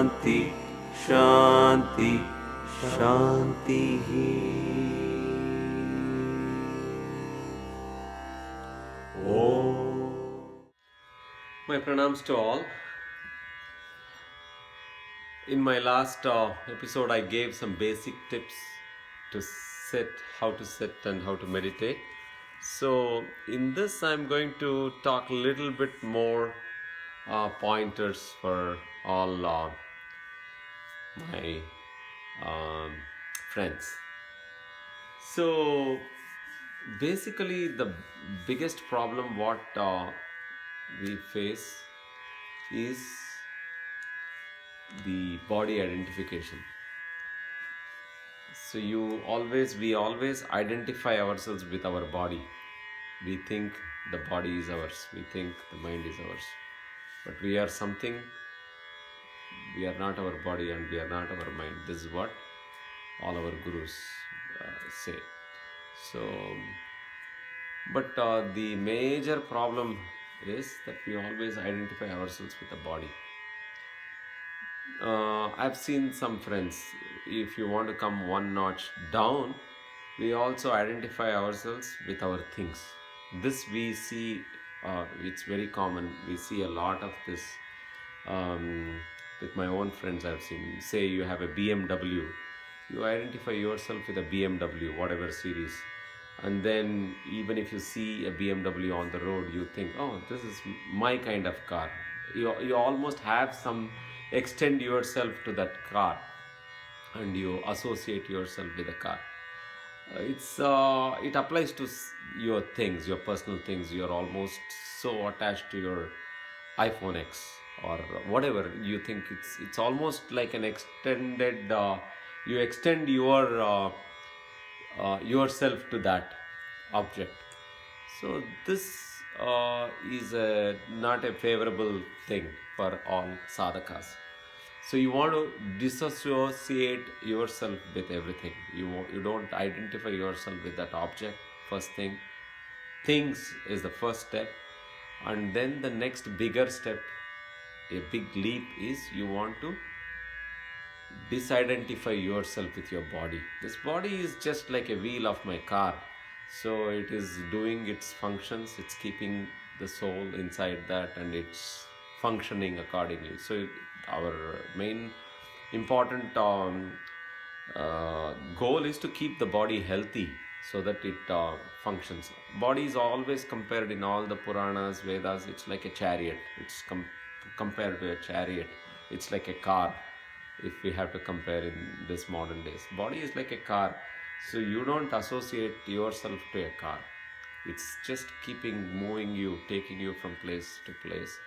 Shanti, Shanti, Shanti. My pranams to all. In my last episode, I gave some basic tips to sit, how to sit and how to meditate. So in this, I'm going to talk a little bit more pointers for all my friends. So basically, the biggest problem what we face is the body identification. So we always identify ourselves with our body. We think the body is ours. We think the mind is ours. But we are something. We are not our body and we are not our mind. This is what all our gurus say. So, but the major problem is that we always identify ourselves with the body. I've seen some friends, if you want to come one notch down, we also identify ourselves with our things. This we see, it's very common. We see a lot of this with my own friends. I've seen, say you have a BMW, you identify yourself with a BMW, whatever series. And then even if you see a BMW on the road, you think, oh, this is my kind of car. You almost have some extend yourself to that car and you associate yourself with the car. It applies to your things, your personal things. You're almost so attached to your iPhone X or whatever you think. It's almost like an extended. You extend your yourself to that object. So this is not a favorable thing for all sadhakas. So you want to disassociate yourself with everything. You don't identify yourself with that object. First thing, things is the first step, and then the next bigger step, a big leap, is you want to disidentify yourself with your body. This body is just like a wheel of my car. So it is doing its functions, it's keeping the soul inside that and it's functioning accordingly. So our main important goal is to keep the body healthy so that it functions. Body is always compared in all the Puranas, Vedas, it's like a chariot. It's compared to a chariot. It's like a car. If we have to compare in this modern days, body is like a car. So you don't associate yourself to a car. It's just moving you, taking you from place to place.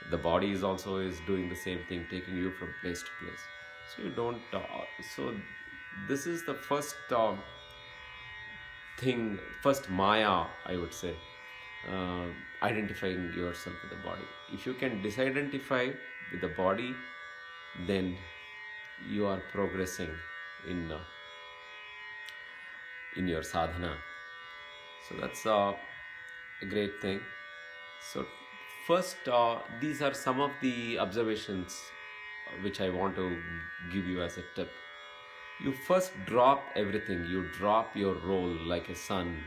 The body is also doing the same thing, taking you from place to place. So you don't. So this is the first thing, first Maya, I would say, identifying yourself with the body. If you can disidentify with the body, then you are progressing in your sadhana. So that's a great thing. So first, these are some of the observations which I want to give you as a tip. You first drop everything. You drop your role like a son,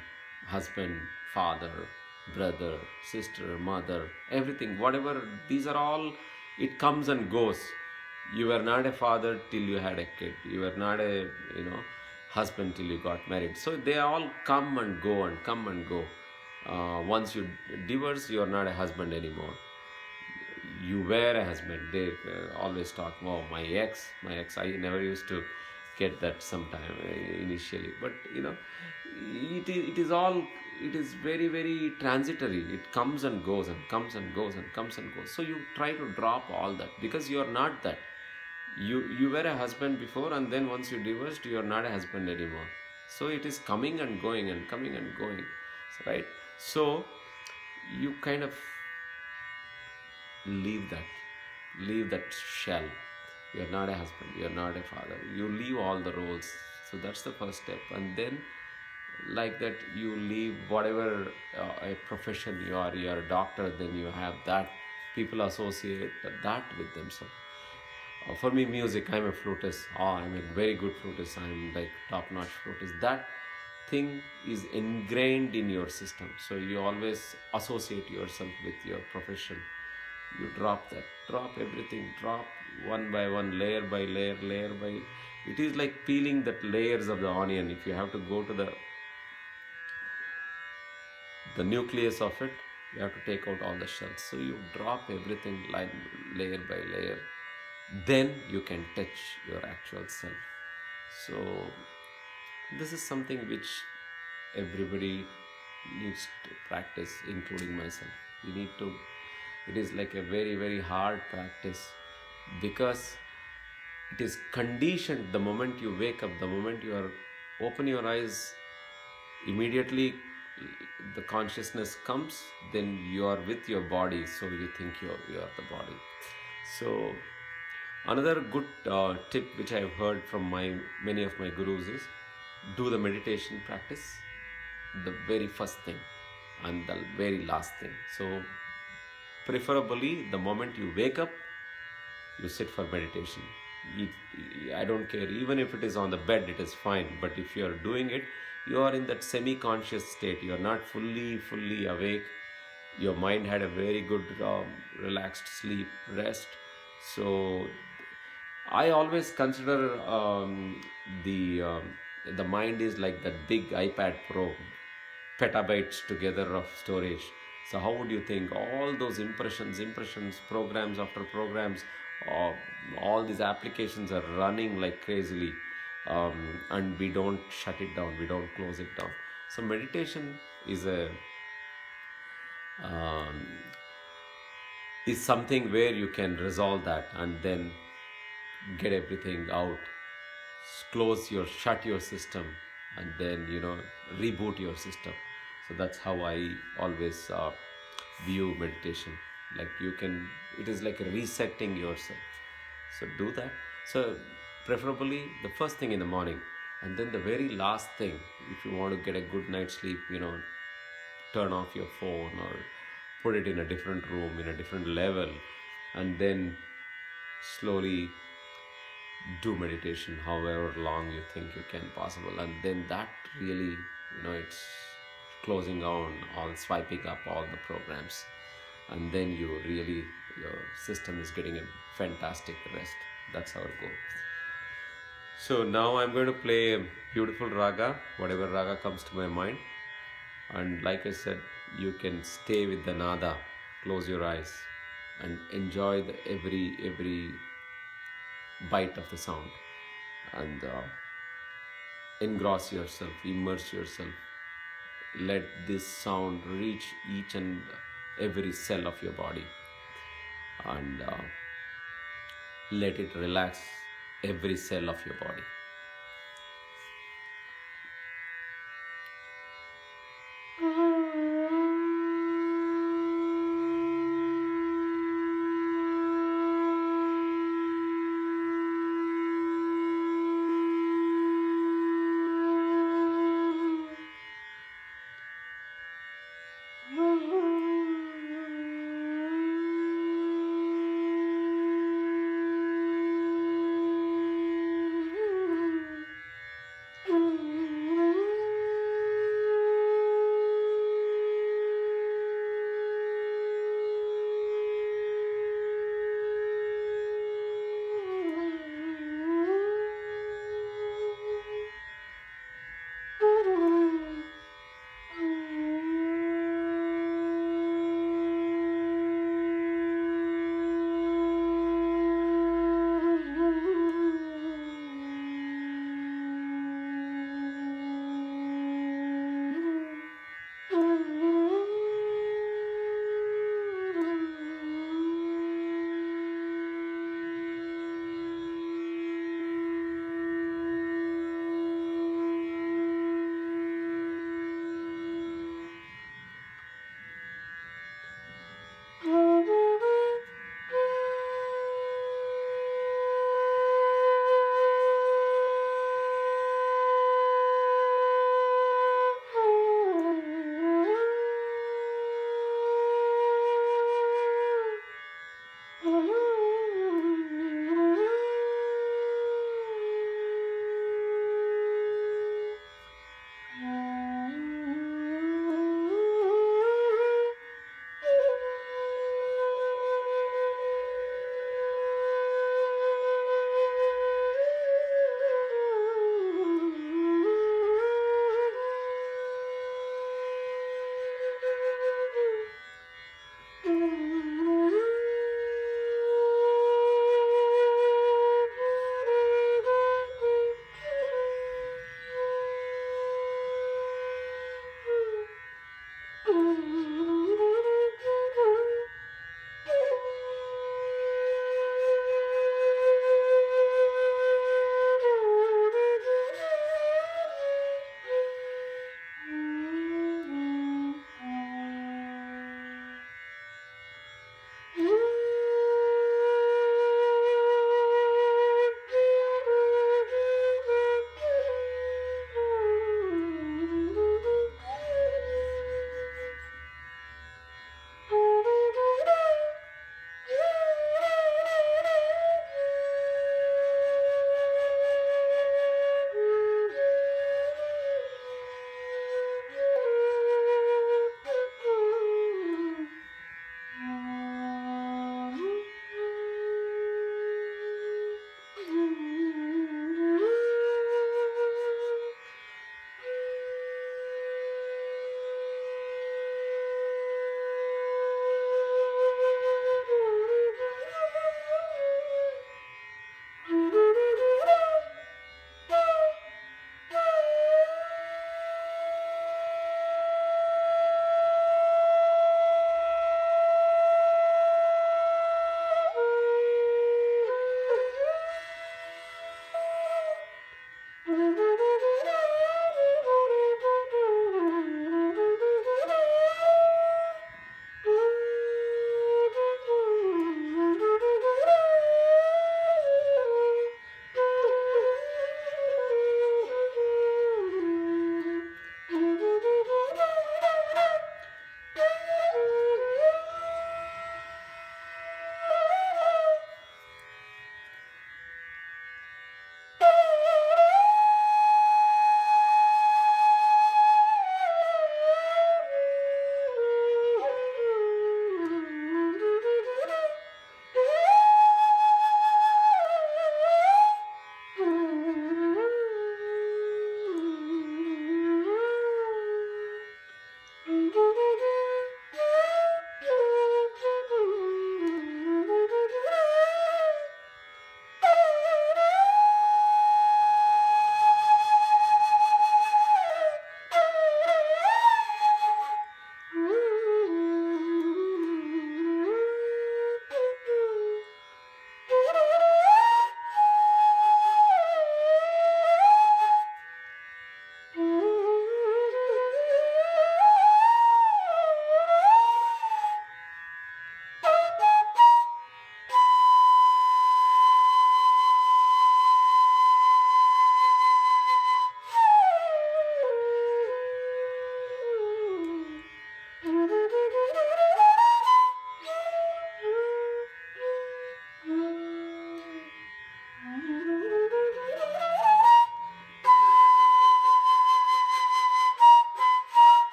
husband, father, brother, sister, mother, everything, whatever. These are all, it comes and goes. You were not a father till you had a kid. You were not a, husband till you got married. So they all come and go and come and go. Once you divorce, you are not a husband anymore. You were a husband. They always talk, oh, my ex, I never used to get that sometime initially. But, it is very, very transitory. It comes and goes and comes and goes and comes and goes. So you try to drop all that because you are not that. You were a husband before, and then once you divorced, you are not a husband anymore. So it is coming and going and coming and going, right? So you kind of leave that shell. You are not a husband, you are not a father. You leave all the roles. So that's the first step. And then like that, you leave whatever a profession you are a doctor, then you have that. People associate that with themselves. For me, music, I'm a flutist. I'm a very good flutist. I'm like top-notch flutist. That thing is ingrained in your system. So you always associate yourself with your profession. You drop that, drop everything, drop one by one, layer by layer, layer by. It is like peeling the layers of the onion. If you have to go to the nucleus of it, you have to take out all the shells. So you drop everything layer by layer, then you can touch your actual self. So this is something which everybody needs to practice, including myself. You need to, it is like a very very hard practice, because it is conditioned. The moment you wake up, the moment you are open your eyes, immediately the consciousness comes, then you are with your body, so you think you are the body. So another good tip which I have heard from many of my gurus is, do the meditation practice, the very first thing and the very last thing. So preferably the moment you wake up, you sit for meditation. I don't care, even if it is on the bed, it is fine. But if you are doing it, you are in that semi-conscious state. You are not fully awake. Your mind had a very good relaxed sleep, rest. So I always consider the mind is like that big iPad Pro, petabytes together of storage. So how would you think all those impressions, programs after programs, uh, all these applications are running like crazily, and we don't shut it down, we don't close it down. So meditation um, is something where you can resolve that and then get everything out, shut your system, and then reboot your system. So that's how I always view meditation. Like it is like resetting yourself. So do that. So preferably the first thing in the morning, and then the very last thing, if you want to get a good night's sleep, turn off your phone or put it in a different room, in a different level, and then slowly do meditation however long you think you can possible. And then that really, it's closing down, all swiping up all the programs, and then your system is getting a fantastic rest. That's how it goes. So now I'm going to play a beautiful raga, whatever raga comes to my mind. And like I said, you can stay with the nada, close your eyes, and enjoy every bite of the sound, and engross yourself, immerse yourself. Let this sound reach each and every cell of your body, and let it relax every cell of your body.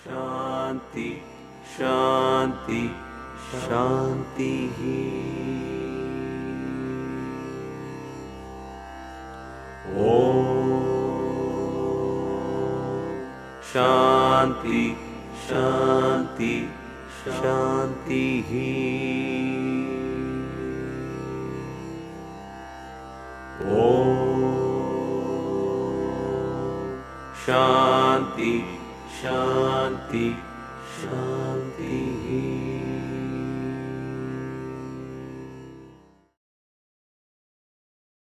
Shanti, Shanti, Shanti. Om Shanti, Shanti, Shanti. Om Shanti, Shanti, Shanti.